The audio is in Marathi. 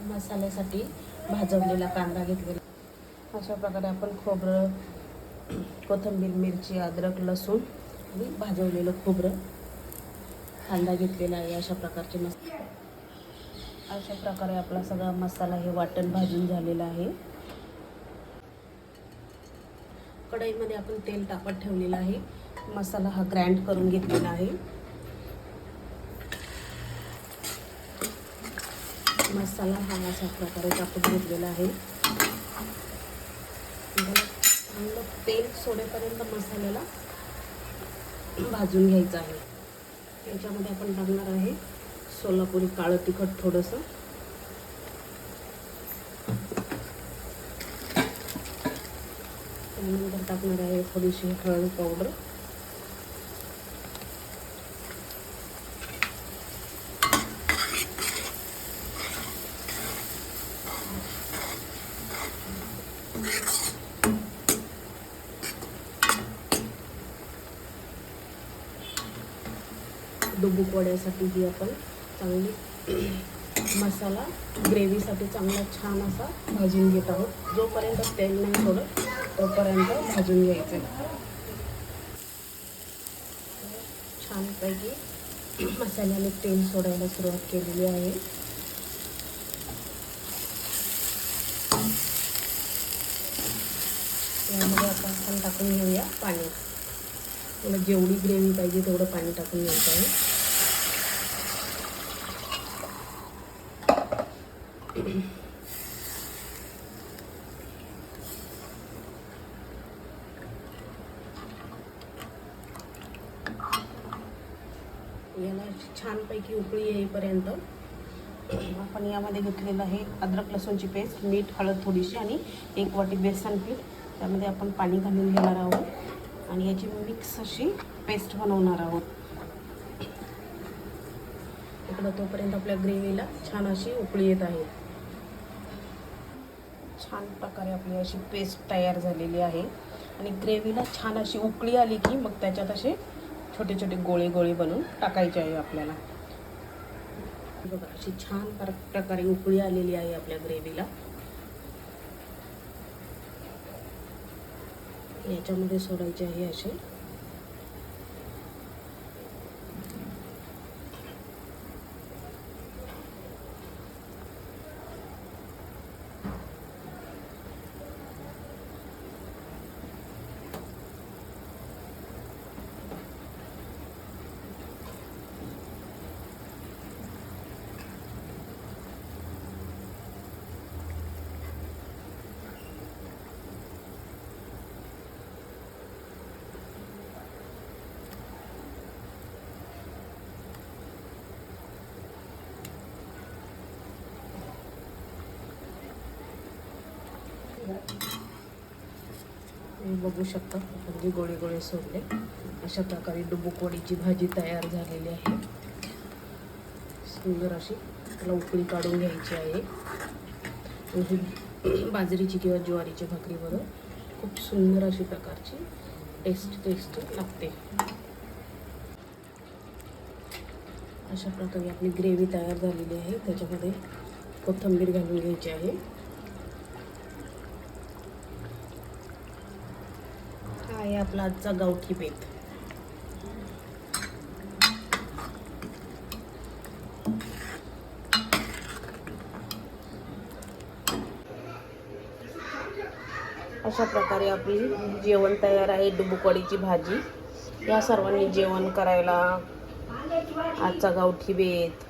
मसाल्यासाठी भाजवलेला कांदा घेतलेला. अशा प्रकारे आपण खोबरं, कोथिंबीर, मिरची, अद्रक, लसूण आणि भाजवलेलं खोबरं, कांदा घेतलेला आहे. अशा प्रकारे आपला सगळा मसाला हे वाटण भाजून झालेला आहे. कढईमध्ये आपण तेल तापत ठेवलेलं आहे. मसाला हा ग्राइंड करून घेतलेला आहे. मसाला हा अशा प्रकारे टाकून घेतलेला आहे. चांगलं तेल सोडेपर्यंत मसाल्याला भाजून घ्यायचं आहे. याच्यामध्ये आपण टाकणार आहे सोलापुरी काळं तिखट थोडंसं, त्यानंतर टाकणार आहे थोडीशी हळद पावडर, डुबुक वड्यासाठी ही आपण चांगली मसाला ग्रेव्हीसाठी चांगला छान असा भाजून घेत आहोत. जोपर्यंत तेल नाही सोडत तोपर्यंत भाजून घ्यायचं. छानपैकी मसाल्याने तेल सोडायला सुरुवात केलेली आहे. यामध्ये आता आपण टाकून घेऊया पाणी. मला जेवढी ग्रेव्ही पाहिजे तेवढं पाणी टाकून घ्यायचं आहे. याला छानपैकी उकळी येईपर्यंत आपण यामध्ये घेतलेलं आहे अद्रक लसूणची पेस्ट, मीठ, हळद थोडीशी आणि 1 वाटी बेसन पीठ. त्यामध्ये आपण पाणी घालून घेणार आहोत आणि याची मिक्स अशी पेस्ट बनवणार आहोत. इकडं तोपर्यंत आपल्या ग्रेव्हीला छान अशी उकळी येत आहे. छान प्रकारे आपली अशी पेस्ट तयार झालेली आहे आणि ग्रेव्हीला छान अशी उकळी आली की मग त्याच्यात असे छोटे छोटे गोळे गोळे बनवून टाकायचे आहे आपल्याला. बघा अशी छान प्रकारे उकळी आलेली आहे आपल्या ग्रेव्हीला. याच्यामध्ये सोडायचे आहे असे. बघू शकता म्हणजे गोळे गोळे सोडले. अशा प्रकारे डुबुक वडीची भाजी तयार झालेली आहे. सुंदर अशी त्याला उकळी काढून घ्यायची आहे. ही बाजरीची किंवा ज्वारीची भाकरीबरोबर खूप सुंदर अशी प्रकारची टेस्टी लागते. अशा प्रकारे आपली ग्रेव्ही तयार झालेली आहे. त्याच्यामध्ये कोथिंबीर घालून घ्यायची आहे. हा आहे आपला आजचा गावठी बेत. अशा प्रकारे आपली जेवण तयार आहे. डुबुक वडीची भाजी. या सर्वांनी जेवण करायला. आजचा गावठी बेत.